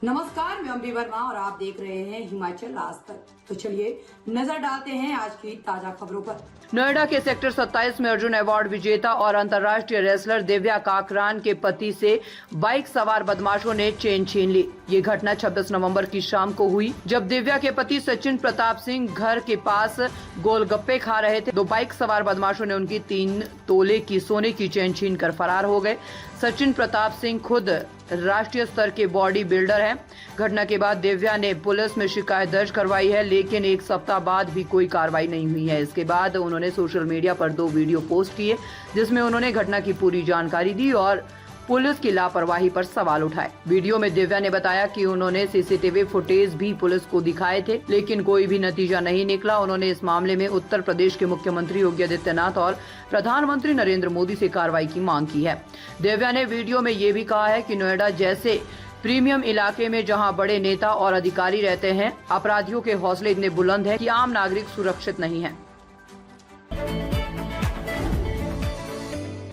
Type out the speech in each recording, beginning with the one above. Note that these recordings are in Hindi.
नमस्कार, मैं अम्बी वर्मा और आप देख रहे हैं हिमाचल आज तक। तो चलिए नजर डालते हैं आज की ताजा खबरों पर। नोएडा के सेक्टर 27 में अर्जुन अवार्ड विजेता और अंतर्राष्ट्रीय रेसलर दिव्या काकरान के पति से बाइक सवार बदमाशों ने चेन छीन ली। ये घटना 26 नवंबर की शाम को हुई, जब दिव्या के पति सचिन प्रताप सिंह घर के पास गोलगप्पे खा रहे थे। दो बाइक सवार बदमाशों ने उनकी 3 तोले की सोने की चेन छीन कर फरार हो गए। सचिन प्रताप सिंह खुद राष्ट्रीय स्तर के बॉडी बिल्डर हैं। घटना के बाद दिव्या ने पुलिस में शिकायत दर्ज करवाई है, लेकिन एक सप्ताह बाद भी कोई कार्रवाई नहीं हुई है। इसके बाद उन्होंने सोशल मीडिया पर 2 वीडियो पोस्ट किए, जिसमें उन्होंने घटना की पूरी जानकारी दी और पुलिस की लापरवाही पर सवाल उठाए। वीडियो में दिव्या ने बताया कि उन्होंने सीसीटीवी फुटेज भी पुलिस को दिखाए थे, लेकिन कोई भी नतीजा नहीं निकला। उन्होंने इस मामले में उत्तर प्रदेश के मुख्यमंत्री योगी आदित्यनाथ और प्रधानमंत्री नरेंद्र मोदी से कार्रवाई की मांग की है। दिव्या ने वीडियो में ये भी कहा है कि नोएडा जैसे प्रीमियम इलाके में जहां बड़े नेता और अधिकारी रहते हैं, अपराधियों के हौसले इतने बुलंद हैं कि आम नागरिक सुरक्षित नहीं है।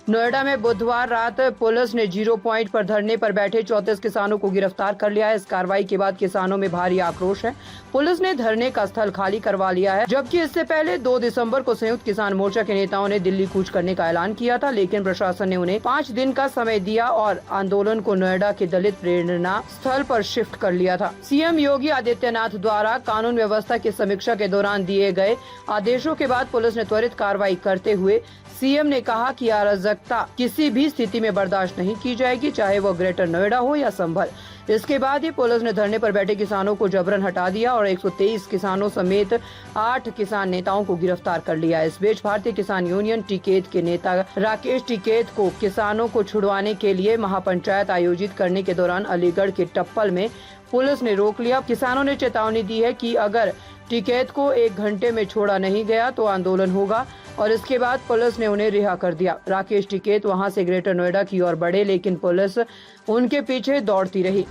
नोएडा में बुधवार रात पुलिस ने 0 पॉइंट पर धरने पर बैठे 34 किसानों को गिरफ्तार कर लिया है। इस कार्रवाई के बाद किसानों में भारी आक्रोश है। पुलिस ने धरने का स्थल खाली करवा लिया है, जबकि इससे पहले 2 दिसंबर को संयुक्त किसान मोर्चा के नेताओं ने दिल्ली कूच करने का ऐलान किया था, लेकिन प्रशासन ने उन्हें 5 दिन का समय दिया और आंदोलन को नोएडा के दलित प्रेरणा स्थल पर शिफ्ट कर लिया था। सीएम योगी आदित्यनाथ द्वारा कानून व्यवस्था की समीक्षा के दौरान दिए गए आदेशों के बाद पुलिस ने त्वरित कार्रवाई करते हुए सीएम ने कहा कि अराजकता किसी भी स्थिति में बर्दाश्त नहीं की जाएगी, चाहे वो ग्रेटर नोएडा हो या संभल। इसके बाद ही पुलिस ने धरने पर बैठे किसानों को जबरन हटा दिया और 123 किसानों समेत 8 किसान नेताओं को गिरफ्तार कर लिया। इस बीच भारतीय किसान यूनियन टिकैत के नेता राकेश टिकैत को किसानों को छुड़वाने के लिए महापंचायत आयोजित करने के दौरान अलीगढ़ के टप्पल में पुलिस ने रोक लिया। किसानों ने चेतावनी दी है कि अगर टिकैत को 1 घंटे में छोड़ा नहीं गया तो आंदोलन होगा, और इसके बाद पुलिस ने उन्हें रिहा कर दिया। राकेश टिकैत वहां से ग्रेटर नोएडा की ओर बढ़े, लेकिन पुलिस उनके पीछे दौड़ती रही।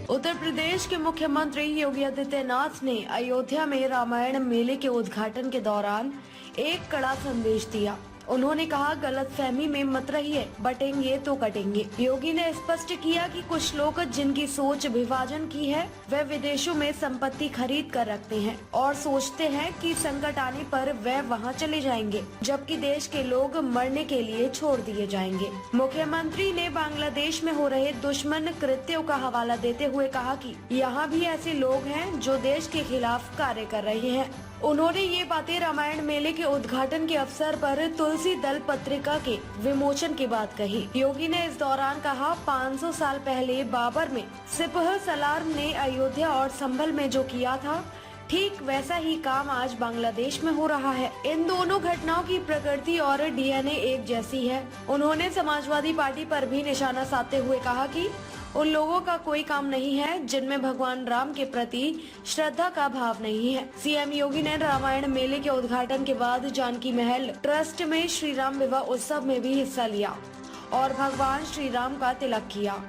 उत्तर प्रदेश के मुख्यमंत्री योगी आदित्यनाथ ने अयोध्या में रामायण मेले के उद्घाटन के दौरान एक कड़ा संदेश दिया। उन्होंने कहा, गलतफहमी में मत रहिए, बटेंगे तो कटेंगे। योगी ने स्पष्ट किया कि कुछ लोग जिनकी सोच विभाजन की है, वे विदेशों में संपत्ति खरीद कर रखते हैं और सोचते हैं कि संकट आने पर वे वहां चले जाएंगे, जबकि देश के लोग मरने के लिए छोड़ दिए जाएंगे। मुख्यमंत्री ने बांग्लादेश में हो रहे दुश्मन कृत्यों का हवाला देते हुए कहा कि यहाँ भी ऐसे लोग हैं जो देश के खिलाफ कार्य कर रहे हैं। उन्होंने ये बातें रामायण मेले के उद्घाटन के अवसर पर तुलसी दल पत्रिका के विमोचन के बाद कही। योगी ने इस दौरान कहा, 500 साल पहले बाबर में सिपह सलार ने अयोध्या और संभल में जो किया था, ठीक वैसा ही काम आज बांग्लादेश में हो रहा है। इन दोनों घटनाओं की प्रकृति और डीएनए एक जैसी है। उन्होंने समाजवादी पार्टी पर भी निशाना साधते हुए कहा कि उन लोगों का कोई काम नहीं है जिनमें भगवान राम के प्रति श्रद्धा का भाव नहीं है। सीएम योगी ने रामायण मेले के उद्घाटन के बाद जानकी महल ट्रस्ट में श्री राम विवाह उत्सव में भी हिस्सा लिया और भगवान श्री राम का तिलक किया।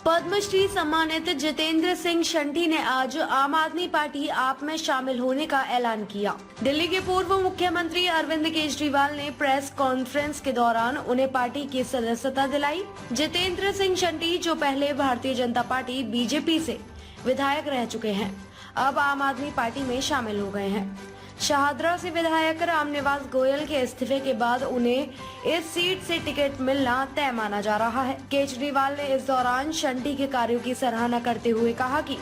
पद्मश्री सम्मानित जितेंद्र सिंह शंटी ने आज आम आदमी पार्टी आप में शामिल होने का ऐलान किया। दिल्ली के पूर्व मुख्यमंत्री अरविंद केजरीवाल ने प्रेस कॉन्फ्रेंस के दौरान उन्हें पार्टी की सदस्यता दिलाई। जितेंद्र सिंह शंटी, जो पहले भारतीय जनता पार्टी बीजेपी से विधायक रह चुके हैं, अब आम आदमी पार्टी में शामिल हो गए हैं। शाहदरा से विधायक रामनिवास गोयल के इस्तीफे के बाद उन्हें इस सीट से टिकट मिलना तय माना जा रहा है। केजरीवाल ने इस दौरान शंटी के कार्यों की सराहना करते हुए कहा कि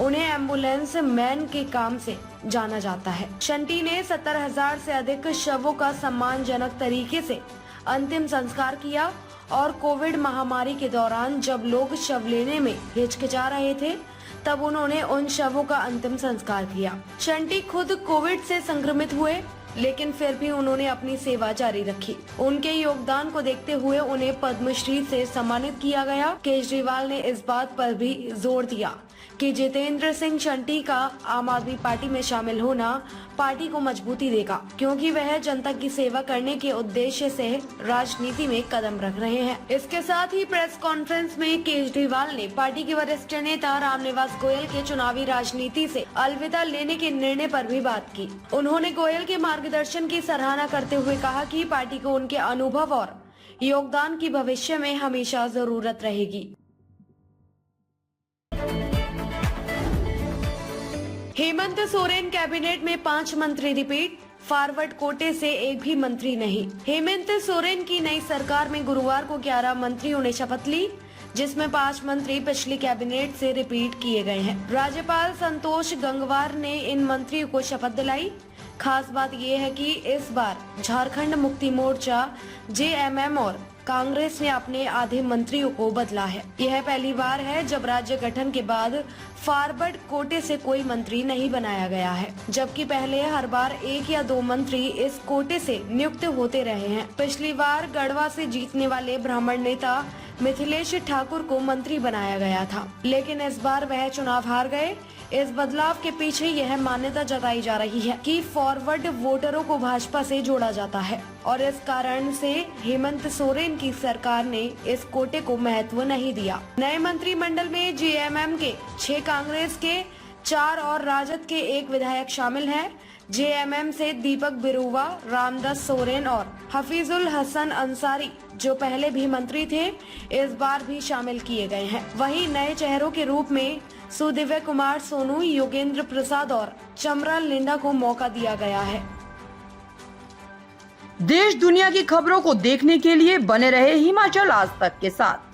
उन्हें एम्बुलेंस मैन के काम से जाना जाता है। शंटी ने 70,000 से अधिक शवों का सम्मानजनक तरीके से अंतिम संस्कार किया और कोविड महामारी के दौरान जब लोग शव लेने में हिचकिचा रहे थे, तब उन्होंने उन शवों का अंतिम संस्कार किया। शंटी खुद कोविड से संक्रमित हुए, लेकिन फिर भी उन्होंने अपनी सेवा जारी रखी। उनके योगदान को देखते हुए उन्हें पद्मश्री से सम्मानित किया गया। केजरीवाल ने इस बात पर भी जोर दिया कि जितेंद्र सिंह शंटी का आम आदमी पार्टी में शामिल होना पार्टी को मजबूती देगा, क्योंकि वह जनता की सेवा करने के उद्देश्य से राजनीति में कदम रख रहे हैं। इसके साथ ही प्रेस कॉन्फ्रेंस में केजरीवाल ने पार्टी के वरिष्ठ नेता रामनिवास गोयल के चुनावी राजनीति से अलविदा लेने के निर्णय पर भी बात की। उन्होंने गोयल के मार्गदर्शन की सराहना करते हुए कहा कि पार्टी को उनके अनुभव और योगदान की भविष्य में हमेशा जरूरत रहेगी। हेमंत सोरेन कैबिनेट में 5 मंत्री रिपीट, फॉरवर्ड कोटे से एक भी मंत्री नहीं। हेमंत सोरेन की नई सरकार में गुरुवार को 11 मंत्रियों ने शपथ ली, जिसमें 5 मंत्री पिछली कैबिनेट से रिपीट किए गए हैं। राज्यपाल संतोष गंगवार ने इन मंत्रियों को शपथ दिलाई। खास बात यह है कि इस बार झारखंड मुक्ति मोर्चा, जेएमएम और कांग्रेस ने अपने आधे मंत्रियों को बदला है। यह पहली बार है जब राज्य गठन के बाद फॉरवर्ड कोटे से कोई मंत्री नहीं बनाया गया है, जबकि पहले हर बार 1 या 2 मंत्री इस कोटे से नियुक्त होते रहे हैं। पिछली बार गढ़वा से जीतने वाले ब्राह्मण नेता मिथिलेश ठाकुर को मंत्री बनाया गया था, लेकिन इस बार वह चुनाव हार गए। इस बदलाव के पीछे यह मान्यता जताई जा रही है कि फॉरवर्ड वोटरों को भाजपा से जोड़ा जाता है और इस कारण से हेमंत सोरेन की सरकार ने इस कोटे को महत्व नहीं दिया। नए मंत्रिमंडल में जेएमएम के 6, कांग्रेस के 4 और राजद के 1 विधायक शामिल हैं। जेएमएम से दीपक बिरुवा, रामदास सोरेन और हफीजुल हसन अंसारी, जो पहले भी मंत्री थे, इस बार भी शामिल किए गए हैं। वहीं नए चेहरों के रूप में सुदिव्य कुमार सोनू, योगेंद्र प्रसाद और चमरा लिंडा को मौका दिया गया है। देश दुनिया की खबरों को देखने के लिए बने रहे हिमाचल आज तक के साथ।